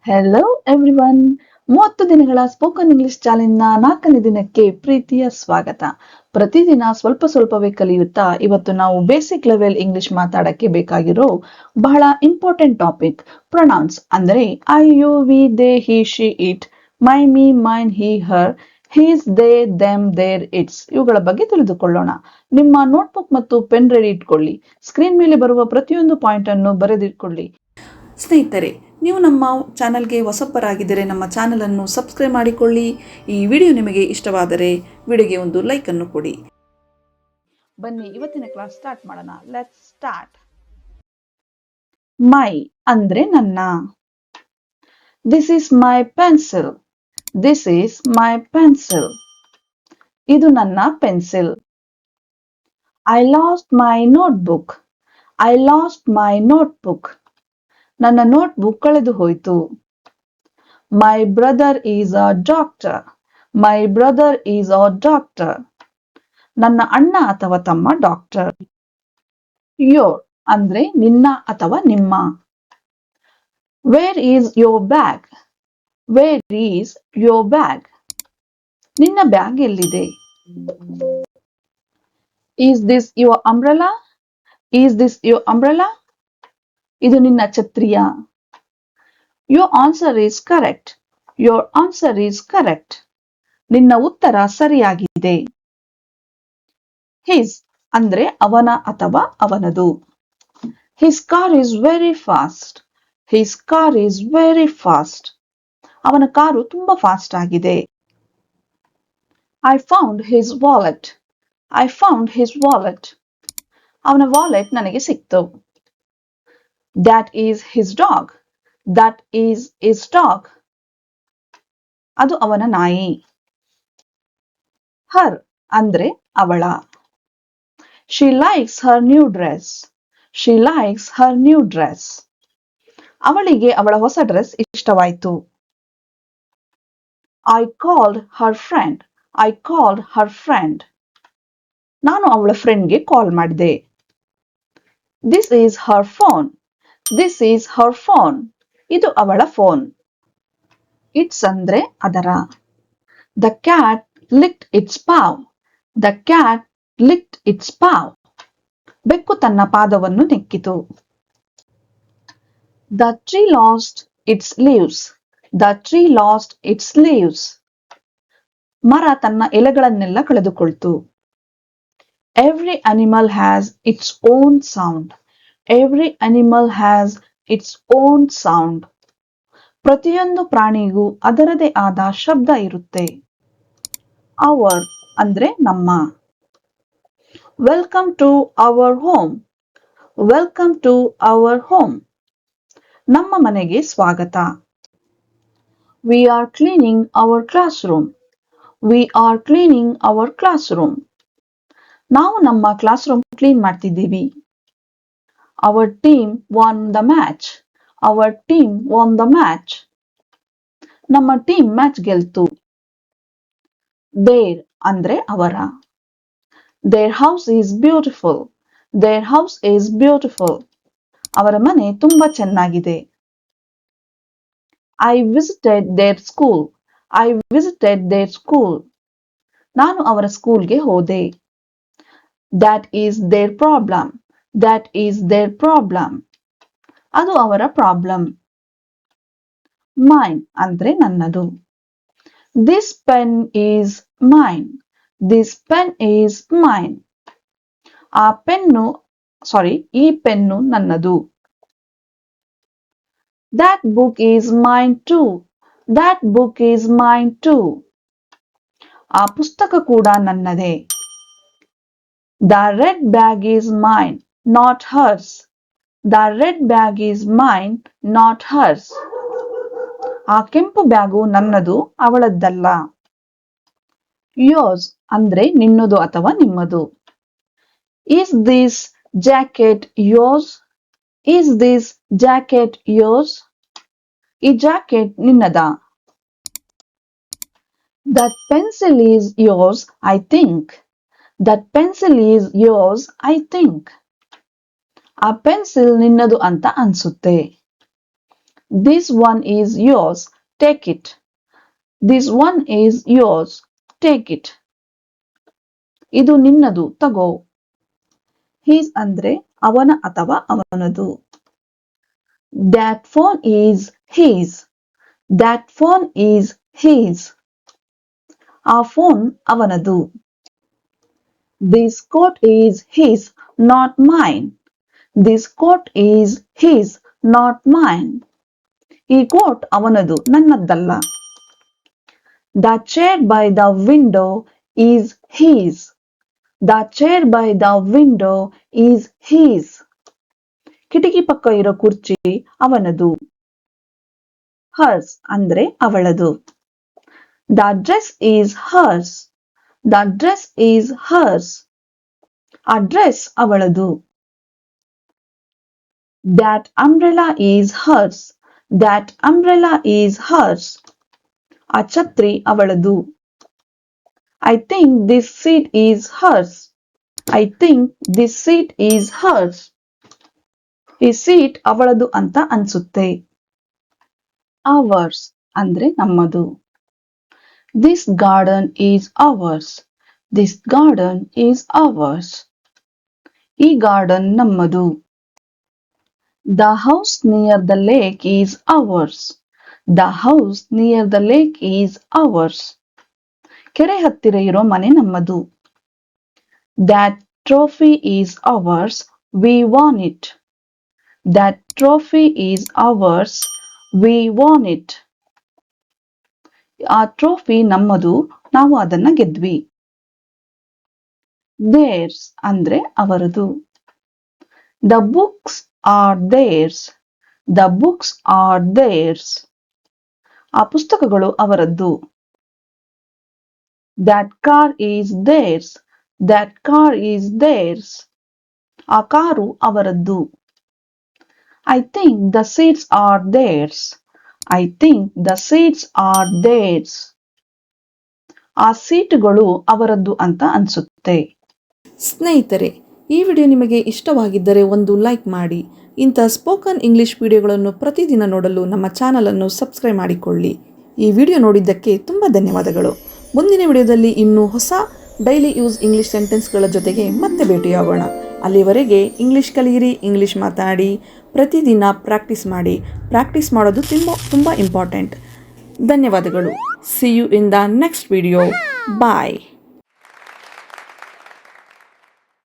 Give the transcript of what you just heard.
Hello everyone. 30 ದಿನಗಳ spoken English ಚಾಲೆಂಜ್ನ 4ನೇ ದಿನಕ್ಕೆ ಪ್ರೀತಿಯ ಸ್ವಾಗತ. ಪ್ರತಿದಿನ ಸ್ವಲ್ಪ ಸ್ವಲ್ಪವೇ ಕಲಿಯುತ್ತಾ ಇವತ್ತು ನಾವು ಬೇಸಿಕ್ ಲೆವೆಲ್ ಇಂಗ್ಲಿಷ್ ಮಾತಾಡಕ್ಕೆ ಬೇಕಾಗಿರೋ ಬಹಳ ಇಂಪಾರ್ಟೆಂಟ್ ಟಾಪಿಕ್ ಪ್ರೊನೌನ್ಸ್ ಅಂದರೆ I you we they he she it, my me mine he her, his they them their its ಇವುಗಳ ಬಗ್ಗೆ ತಿಳಿದುಕೊಳ್ಳೋಣ. ನಿಮ್ಮ ನೋಟ್ಬುಕ್ ಮತ್ತು ಪೆನ್ ರೆಡಿ ಇಟ್ಕೊಳ್ಳಿ. ಸ್ಕ್ರೀನ್ ಮೇಲೆ ಬರುವ ಪ್ರತಿಯೊಂದು ಪಾಯಿಂಟ್ ಅನ್ನು ಬರೆದಿಟ್ಕೊಳ್ಳಿ. ಸ್ನೇಹಿತರೆ, ನೀವು ನಮ್ಮ ಚಾನಲ್ಗೆ ಹೊಸಬರಾಗಿದ್ದರೆ ನಮ್ಮ ಚಾನಲನ್ನು ಸಬ್ಸ್ಕ್ರೈಬ್ ಮಾಡಿಕೊಳ್ಳಿ. ಈ ವಿಡಿಯೋ ನಿಮಗೆ ಇಷ್ಟವಾದರೆ ವಿಡಿಯೋಗೆ ಒಂದು ಲೈಕ್ ಅನ್ನು ಕೊಡಿ. ಬನ್ನಿ ಇವತ್ತಿನ ಕ್ಲಾಸ್ ಸ್ಟಾರ್ಟ್ ಮಾಡೋಣ. Let's start. ಮೈ ಅಂದ್ರೆ ನನ್ನ. This is my pencil. This is my pencil. ಇದು ನನ್ನ pencil. I lost my notebook. I lost my notebook. ನನ್ನ ನೋಟ್ಬುಕ್ ಕಳೆದು ಹೋಯಿತು. My brother is a doctor. My brother is a doctor. ನನ್ನ ಅಣ್ಣ ಅಥವಾ ತಮ್ಮ ಡಾಕ್ಟರ್. ಯೋರ್ ಅಂದ್ರೆ ನಿನ್ನ ಅಥವಾ ನಿಮ್ಮ. Where is your bag. Where is your bag. ನಿನ್ನ ಬ್ಯಾಗ್ ಎಲ್ಲಿದೆ. Is this your umbrella. Is this your umbrella. ಇದು ನಿನ್ನ ಛತ್ರಿಯ. Your answer is correct. Your answer is correct. ನಿನ್ನ ಉತ್ತರ ಸರಿಯಾಗಿದೆ. ಹಿಸ್ ಅಂದ್ರೆ ಅವನ ಅಥವಾ ಅವನದು. His car is very fast. His car is very fast. ಅವನ ಕಾರು ತುಂಬಾ ಫಾಸ್ಟ್ ಆಗಿದೆ. I found his wallet. I found his wallet. ಅವನ ವಾಲೆಟ್ ನನಗೆ ಸಿಕ್ತು. That is his dog. That is his dog. ಅದು ಅವನ ನಾಯಿ. ಹರ್ ಅಂದ್ರೆ ಅವಳ. She likes her new dress. She likes her new dress. ಅವಳಿಗೆ ಅವಳ ಹೊಸ ಡ್ರೆಸ್ ಇಷ್ಟವಾಯಿತು. I called her friend. I called her friend. ನಾನು ಅವಳ ಫ್ರೆಂಡ್ಗೆ ಕಾಲ್ ಮಾಡಿದೆ. This is her phone. This is her phone. ಇದು ಅವಳ ಫೋನ್. ಇಟ್ಸ್ ಅಂದ್ರೆ ಅದರ. The cat licked its paw. The cat licked its paw. ಬೆಕ್ಕು ತನ್ನ ಪಾದವನ್ನು ನೆಕ್ಕಿತು. The tree lost its leaves. The tree lost its leaves. ಮರ ತನ್ನ ಎಲೆಗಳನ್ನೆಲ್ಲ ಕಳೆದುಕೊಳ್ತು. Every animal has its own sound. Every animal has its own sound. ಪ್ರತಿಯೊಂದು ಪ್ರಾಣಿಗೂ ಅದರದೇ ಆದ ಶಬ್ದ ಇರುತ್ತೆ. ಅವರ್ ಅಂದ್ರೆ ನಮ್ಮ. Welcome to our home. Welcome to our home. ನಮ್ಮ ಮನೆಗೆ ಸ್ವಾಗತ. We are cleaning our classroom. We are cleaning our classroom. ನಾವು ನಮ್ಮ ಕ್ಲಾಸ್ ರೂಮ್ ಕ್ಲೀನ್ ಮಾಡ್ತಿದ್ದೀವಿ. Our team won the match. Our team won the match. ನಮ್ಮ team match ಗೆಲ್ತು. Their ಅಂದ್ರೆ ಅವರ. Their house is beautiful. Their house is beautiful. ಅವರ ಮನೆ ತುಂಬಾ ಚೆನ್ನಾಗಿದೆ. I visited their school. I visited their school. ನಾನು ಅವರ ಸ್ಕೂಲ್ಗೆ ಹೋದೆ. That is their problem. That is their problem. ಅದು ಅವರ ಪ್ರಾಬ್ಲಮ್. ಮೈನ್ ಅಂದ್ರೆ ನನ್ನದು. This pen is mine. This pen is mine. ಈ ಪೆನ್ನು ನನ್ನದು. That book is mine too. That book is mine too. ಆ ಪುಸ್ತಕ ಕೂಡ ನನ್ನದೇ. The red bag is mine, not hers. The red bag is mine, not hers. ಆ ಕೆಂಪು bag ನನ್ನದು, ಅವಳದ್ದಲ್ಲ. Yours ಅಂದ್ರೆ ನಿನ್ನದು ಅಥವಾ ನಿಮ್ಮದು. Is this jacket yours? Is this jacket yours? ಈ jacket ನಿನ್ನದಾ. That pencil is yours, I think. That pencil is yours, I think. ಆ pencil ನಿನ್ನದು ಅಂತ ಅನ್ಸುತ್ತೆ. This one is yours. Take it. This one is yours. Take it. ಇದು ನಿನ್ನದು ತಗೋ. His ಅಂದ್ರೆ ಅವನ ಅಥವಾ ಅವನದು. That phone is his. That phone is his. ಆ ಫೋನ್ ಅವನದು. This coat is his, not mine. This coat is his, not mine. ಈ ಕೋಟ್ ಅವನದು, ನನ್ನದ್ದಲ್ಲ. The chair by the window is his. The chair by the window is his. ಕಿಟಕಿ ಪಕ್ಕ ಇರೋ ಕುರ್ಚಿ ಅವನದು. Hers ಅಂದ್ರೆ ಅವಳದು. The dress is hers. The dress is hers. ಆ ಡ್ರೆಸ್ ಅವಳದು. That umbrella is hers. That umbrella is hers. ಆ ಛತ್ರಿ ಅವಳದು. I think this seat is hers. I think this seat is hers. ಈ ಸೀಟ್ ಅವಳದು ಅಂತ ಅನ್ಸುತ್ತೆ. Ours ಅಂದ್ರೆ ನಮ್ಮದು. This garden is ours. This garden is ours. ಈ ಗಾರ್ಡನ್ ನಮ್ಮದು. The house near the lake is ours. The house near the lake is ours. ಕೆರೆ ಹತ್ತಿರ ಇರೋ ಮನೆ ನಮ್ಮದು. That trophy is ours. We won it. That trophy is ours. We won it. ಆ trophy ನಮ್ಮದು, ನಾವು ಅದನ್ನ ಗೆದ್ವಿ. Theirs ಅಂದ್ರೆ ಅವರದು. The books are theirs. The books are theirs. ಆ ಪುಸ್ತಕಗಳು ಅವರದ್ದು. That car is theirs. That car is theirs. ಆ ಕಾರು ಅವರದ್ದು. I think the seats are theirs. I think the seats are theirs. ಆ ಸೀಟುಗಳು ಅವರದ್ದು ಅಂತ ಅನ್ಸುತ್ತೆ. ಸ್ನೇಹಿತರೆ, ಈ ವಿಡಿಯೋ ನಿಮಗೆ ಇಷ್ಟವಾಗಿದ್ದರೆ ಒಂದು ಲೈಕ್ ಮಾಡಿ. ಇಂಥ ಸ್ಪೋಕನ್ ಇಂಗ್ಲಿಷ್ ವಿಡಿಯೋಗಳನ್ನು ಪ್ರತಿದಿನ ನೋಡಲು ನಮ್ಮ ಚಾನಲನ್ನು ಸಬ್ಸ್ಕ್ರೈಬ್ ಮಾಡಿಕೊಳ್ಳಿ. ಈ ವಿಡಿಯೋ ನೋಡಿದ್ದಕ್ಕೆ ತುಂಬ ಧನ್ಯವಾದಗಳು. ಮುಂದಿನ ವಿಡಿಯೋದಲ್ಲಿ ಇನ್ನೂ ಹೊಸ ಡೈಲಿ ಯೂಸ್ ಇಂಗ್ಲಿಷ್ ಸೆಂಟೆನ್ಸ್ಗಳ ಜೊತೆಗೆ ಮತ್ತೆ ಭೇಟಿಯಾಗೋಣ. ಅಲ್ಲಿವರೆಗೆ ಇಂಗ್ಲಿಷ್ ಕಲಿಯಿರಿ, ಇಂಗ್ಲಿಷ್ ಮಾತಾಡಿ, ಪ್ರತಿದಿನ ಪ್ರಾಕ್ಟೀಸ್ ಮಾಡಿ. ಪ್ರಾಕ್ಟೀಸ್ ಮಾಡೋದು ತುಂಬ ಇಂಪಾರ್ಟೆಂಟ್. ಧನ್ಯವಾದಗಳು. See you in the next video. Bye.